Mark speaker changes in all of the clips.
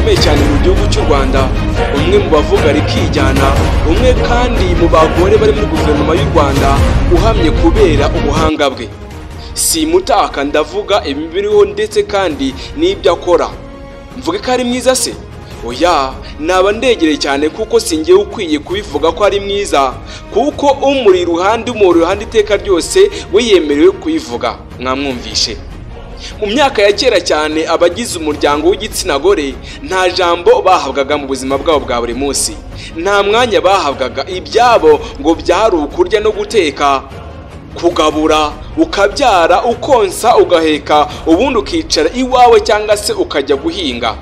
Speaker 1: bakomeye cyane mu gihugu cy'u Rwanda, umwe mu bavuga rikijyana, umwe kandi mu bagore bari muri guverinoma y'u Rwanda uhamye kubera ubuhanga bwe. Si mutaka ndavuga ibiriho ndetse kandi n'ibyo akora. Mvuge ko ari mwiza se? Oya, naba ndegereye cyane kuko singiye ukwiye kubivuga ko ari mwiza, kuko umuri ruhande iteka ryose we yemerewe kuyivuga. Mwamwumvishe. Mu myaka ya kera cyane abagize umuryango w'igitsina gore nta jambo bahabwaga mu buzima bwabo bwa buri munsi, nta mwanya bahabwaga. Ibyabo ngo byari ukurya no guteka, kugabura, ukabyara, ukonsa, ugaheka, ubundi ukicara iwawe cyangwa se ukajya guhinga.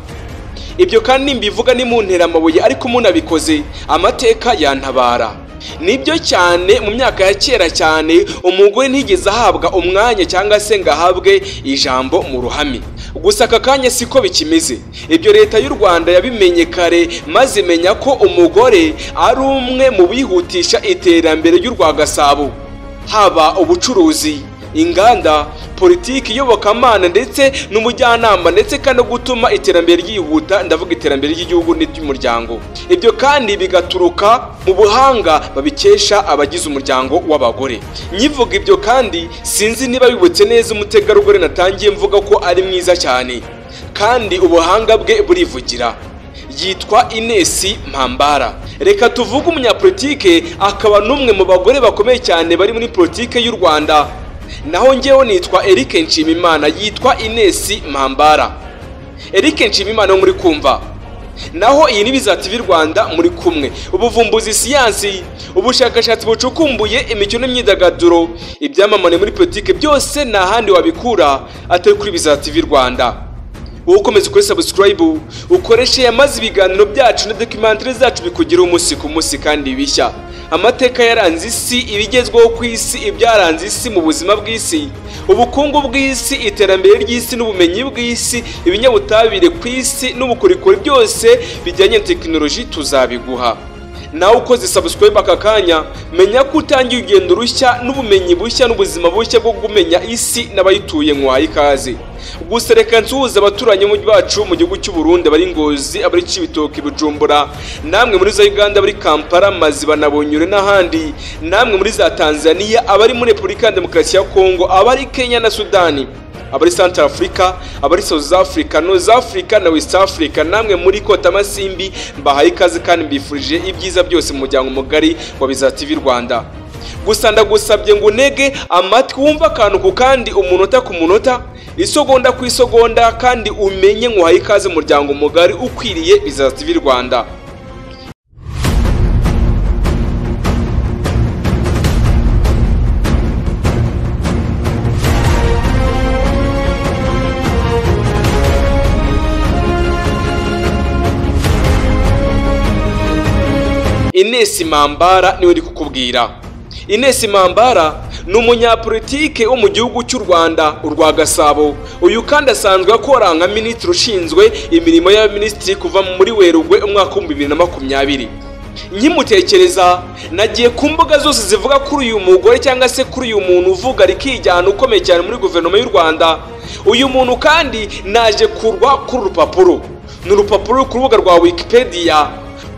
Speaker 1: Ibyo kandi mbivuga ni mu ntera amabuye, ariko munabikoze amateka yantabara. Nibyo cyane mu myaka ya kera cyane umugore ntigeze ahabwa umwanya cyangwa se ngo ahabwe ijambo mu ruhame. Gusa aka kanya siko bikimeze. Ibyo leta y'u Rwanda yabimenye kare, maze imenya ko umugore ari umwe mu bihutisha iterambere ry'u Rwagasabo, haba ubucuruzi, inganda, politiki, iyobokamana ndetse n'umujyanama, ndetse kandi gutuma iterambere ryihuta, ndavuga iterambere ry'igihugu n'iry'umuryango. Ibyo kandi bigaturuka mu buhanga babikesha abagize umuryango w'abagore. Nyivuga ibyo kandi sinzi niba bibutse neza umutegarugori natangiye mvuga ko ari mwiza cyane kandi ubuhanga bwe burivugira. Yitwa Ines Mpambara. Reka tuvuge umunyapolitike akaba n'umwe mu bagore bakomeye cyane bari muri politike y'u Rwanda. Naho ngewe nitwa Eric Nshimimana, yitwa Ines Mpambara. Eric Nshimimana wo muri kumva. Naho iyi ni Bizaza TV Rwanda muri kumwe. Ubuvumbuzi, siyansi, ubushakashatsi bucukumbuye, imikino n'imyidagaduro, ibyamamare muri politike byose nta handi wabikura atari kuri Bizaza TV Rwanda. Ukomeze kuri subscribe, ukoreshe yamaze ibiganiro byacu na documentary zacu bikugira umunsi ku munsi kandi bishya. Amateka yaranze isi, ibigezweho ku isi, ibyaranze isi mu buzima bw'isi, ubukungu bw'isi, iterambere ry'isi n'ubumenyi bw'isi, ibinyabutabire ku isi n'ubukorikori byose bijyanye na tekinoloji tuzabiguha. Nawe ukoze subscribe aka kanya, menya ko utangiye urugendo rushya n'ubumenyi bushya n'ubuzima bushya bwo kumenya isi n'abayituye. Nkwaye ikaze. Gusa reka nsuhuza abaturanyi mu bacu mu gihugu cy'u Burundi, bari Ngozi, abari Cibitoke, Bujumbura, namwe muri za Uganda, bari Kampala, Maziba na Bonyure n'ahandi, namwe muri za Tanzania, abari muri Repubulika ya Demokarasi ya Kongo, abari Kenya na Sudani, abari Central Africa, abari South Africa, North Africa na West Africa, namwe muri Kota Masimbi, mbahaye ikaze kandi mbifurije ibyiza byose mu muryango mugari wa Bizaza TV Rwanda. Gusa ndagusabye ngo unege amatwi wumva akantu ku kandi, umunota ku munota, isogonda ku isogonda, kandi umenye nkwaye ikaze umuryango mugari ukwiriye Bizaza TV Rwanda. Ines Mpambara niwe uri kukubwira. Ines Mpambara ni umunyapolitike wo mu gihugu cy'u Rwanda, Rwagasabo. Uyu kandi asanzwe akora nka minisitiri ushinzwe imirimo y'abaminisitiri kuva muri Werurwe umwaka wa 2020. Nkimutekereza nagiye ku mbuga zose zivuga kuri uyu mugore cyangwa se kuri uyu muntu uvuga rikijyana ukomeye cyane muri guverinoma y'u Rwanda. Uyu muntu kandi naje kurwa kuri urupapuro. Ni urupapuro ku rubuga rwa Wikipedia.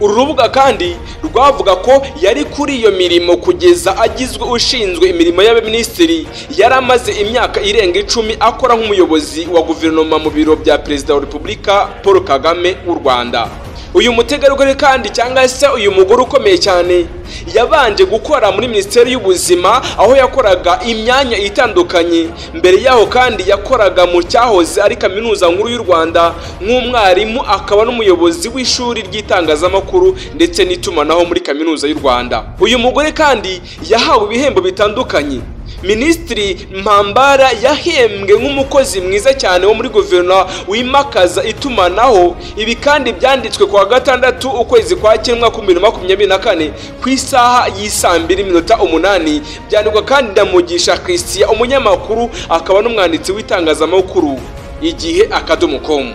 Speaker 1: Uru rubuga kandi rwavuga ko yari kuri iyo mirimo kugeza agizwe ushinzwe imirimo y'abaminisitiri. Yari amaze imyaka irenga 10 akora nk'umuyobozi wa guverinoma mu biro bya Perezida wa Repubulika Paul Kagame w'u Rwanda. Uyu mutegarugori kandi cyangwa se uyu mugore ukomeye cyane yabanje gukora muri Minisiteri y'Ubuzima, aho yakoraga imyanya itandukanye. Mbere yaho kandi yakoraga mu cyahoze ari Kaminuza Nkuru y'u Rwanda nk'umwarimu, akaba n'umuyobozi w'ishuri ry'itangazamakuru ndetse n'itumanaho muri Kaminuza y'u Rwanda. Uyu mugore kandi yahawe ibihembo bitandukanye. Minisitiri Mpambara yahembwe nk'umukozi mwiza cyane wo muri guverinoma wimakaza itumanaho. Ibi kandi byanditswe kwa gatandatu ukwezi kwa cyenda 2024 ku isaha y'2:08. Byandikwa kandi na Mugisha Christian, umunyamakuru akaba n'umwanditsi w'itangazamakuru igihe.com.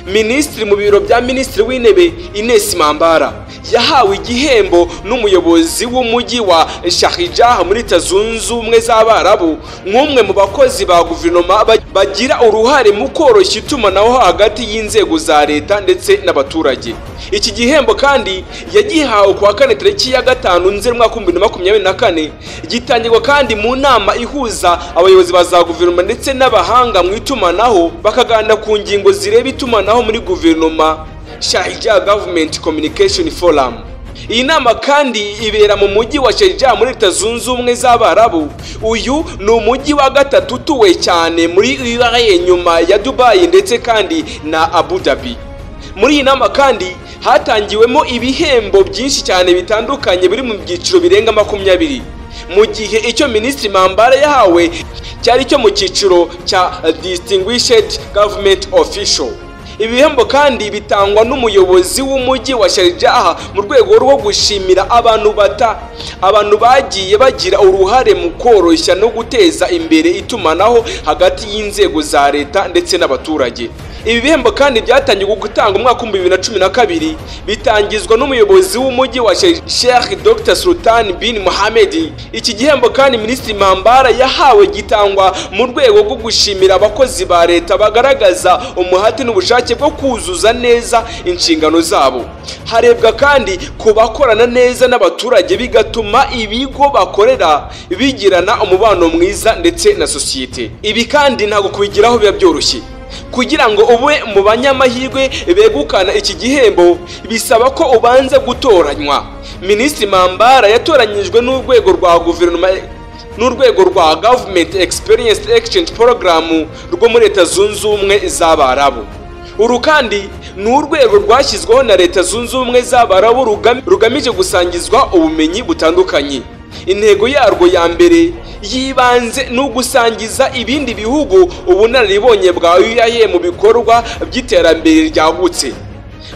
Speaker 1: Minisitiri mu biro bya Minisitiri w'Intebe Ines Mambara yahawe igihembo n'umuyobozi w'umujyi wa Sharjah muri Leta Zunze Ubumwe z'Abarabu nk'umwe mu bakozi ba guverinoma bagira uruhare mu koroshya itumanaho hagati y'inzego za leta ndetse n'abaturage. Iki gihembo kandi yagihawe ku wa 4 tariki ya 5 Nzeri 2024 gitangirwa kandi mu nama ihuza abayobozi ba za guverinoma ndetse n'abahanga mu itumanaho bakaganira ku ngingo zireba itumanaho muri guverinoma, Sharjah Government Communication Forum. Iyi nama kandi ibera mu mujyi wa Sharjah muri Leta Zunze Ubumwe z'Abarabu. Uyu ni umujyi wa gatatu utuwe cyane muri UAE nyuma ya Dubai ndetse kandi na Abu Dhabi. Muri iyi nama kandi hatangiwemo ibihembo byinshi cyane bitandukanye biri mu byiciro birenga 20, mu gihe icyo Minisitiri Mambara yahawe cyari cyo mu cyiciro cya Distinguished Government Official. Ibihembo kandi bitangwa n'umuyobozi w'umujyi wa Sharjah mu rwego rwo gushimira abantu bagiye bagira uruhare mu koroshya no guteza imbere itumanaho hagati y'inzego za leta ndetse n'abaturage. Ibi bihembo kandi byatangiye gutanga umwaka wa 2012 bitangizwa n'umuyobozi w'umujyi wa Sheikh Dr. Sultan bin Mohammed. Iki gihembo kandi Minisitiri Mambara yahawe gitangwa mu rwego rwo gushimira abakozi ba leta bagaragaza umuhate n'ubushake bwo kuzuza neza inshingano zabo. Harebwa kandi ku bakorana neza n'abaturage bigatuma ibigo bakorera bigirana umubano mwiza ndetse na sosiyete. Ibi kandi ntago kubigiraho biba byoroshye. Kugira ngo ube mu banyamahirwe begukana iki gihembo bisaba ko ubanza gutoranywa. Minisitiri Mambara yatoranyijwe n'urwego rwa guverinoma n'urwego rwa Government Experience Exchange Program rwo muri Leta Zunze Ubumwe z'Abarabu. Uru kandi ni urwego rwashyizweho na Leta Zunze Ubumwe z'Abarabu rugamije gusangizwa ubumenyi butandukanye. Intego yarwo ya mbere yibanze no gusangiza ibindi bihugu ubunararibonye bwa UTEYE mu bikorwa by'iterambere ryagutse.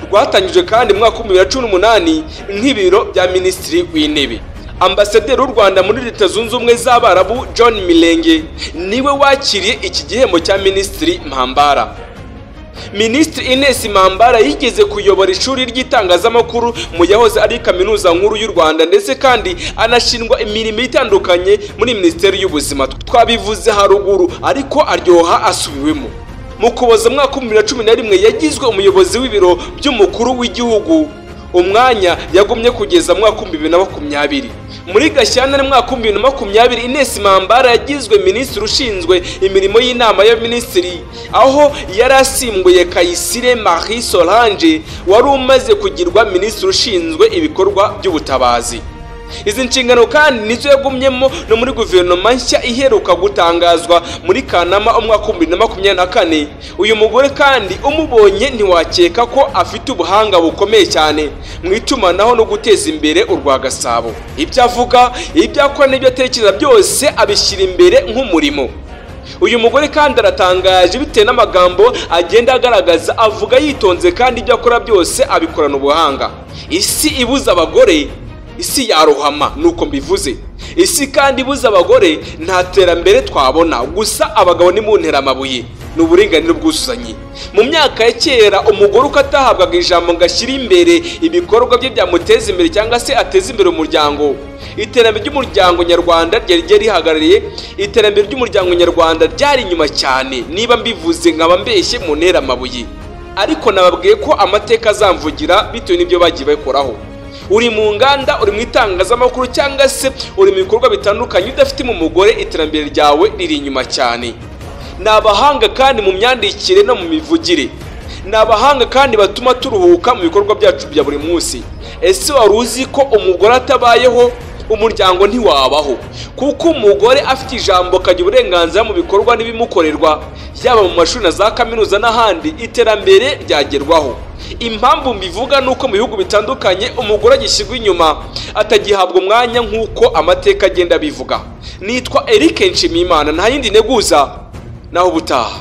Speaker 1: Rwatangijwe kandi mu mwaka wa 2018 nk'ibiro bya Minisitiri w'Intebe. Ambasaderi w'u Rwanda muri Leta Zunze Ubumwe z'Abarabu John Milenge niwe wakiriye iki gihembo cya Minisitiri Mambara. Minisitiri Ines Mambara yigeze kuyobora ishuri ry'itangazamakuru mu yahoze ari Kaminuza Nkuru y'u Rwanda ndetse kandi anashinjwa imirimo itandukanye muri Minisiteri y'Ubuzima. Twabivuze haruguru ariko aryoha asubiwemo. Mu Kuboza mwaka wa 2011 yagizwe umuyobozi w'ibiro by'umukuru w'igihugu, umwanya yagumye kugeza mwaka wa 2020. Muri Gashyantare mwaka wa 2020 Ines Mambara yagizwe minisitiri ushinzwe imirimo y'inama y'abaminisitiri, aho yari asimbuye Kayisire Marie Solange wari umaze kugirwa minisitiri ushinzwe ibikorwa by'ubutabazi. Izi nshingano kandi nizo yagumyemo no muri guverinoma nshya iheruka gutangazwa muri Kanama umwaka wa 2024. Uyu mugore kandi umubonye ntiwakeka ko afite ubuhanga bukomeye cyane mu itumanaho no guteza imbere urwa Gasabo. Ibyo avuga, ibyo akora n'ibyo atekereza byose abishyira imbere nk'umurimo. Uyu mugore kandi aratangaje bitewe n'amagambo agenda agaragaza, avuga yitonze kandi ibyo akora byose abikorana ubuhanga. Isi ibuza abagore, isi yarohama nuko mbivuze. Isi kandi ibuza abagore nta terambere twabona, gusa abagabo ni mu ntera amabuye n'uburinganire bw'usuzanye. Mu myaka ya kera umugore uko atahabwaga ijambo ngashyira imbere ibikorwa bye byamuteza imbere cyangwa se ateza imbere umuryango, iterambere ry'umuryango nyarwanda ryari rihagarariye, iterambere ry'umuryango nyarwanda ryari inyuma cyane. Niba mbivuze nkaba mbeshye mu ntera amabuye, ariko nababwiye ko amateka azamvugira bitewe n'ibyo bagiye bakoraho. Uri mu nganda, uri mu itangazamakuru cyangwa se uri mu bikorwa bitandukanye, udafite mu mugore iterambere ryawe riri inyuma cyane. Ni abahanga kandi mu myandikire no mu mivugire. Ni abahanga kandi batuma turuhuka mu bikorwa byacu bya buri munsi. Ese wari uzi ko umugore atabayeho umuryango ntiwabaho? Kuko umugore afite ijambo akagira uburenganzira mu bikorwa n'ibimukorerwa, yaba mu mashuri na za kaminuza n'ahandi, iterambere ryagerwaho. Impamvu mbivuga nuko mu bihugu bitandukanye umugore agishyirwa inyuma, atagihabwa umwanya nk'uko amateka agenda bivuga. Nitwa Eric Nshimiyimana, nta yindi nteguza naho ubutaha.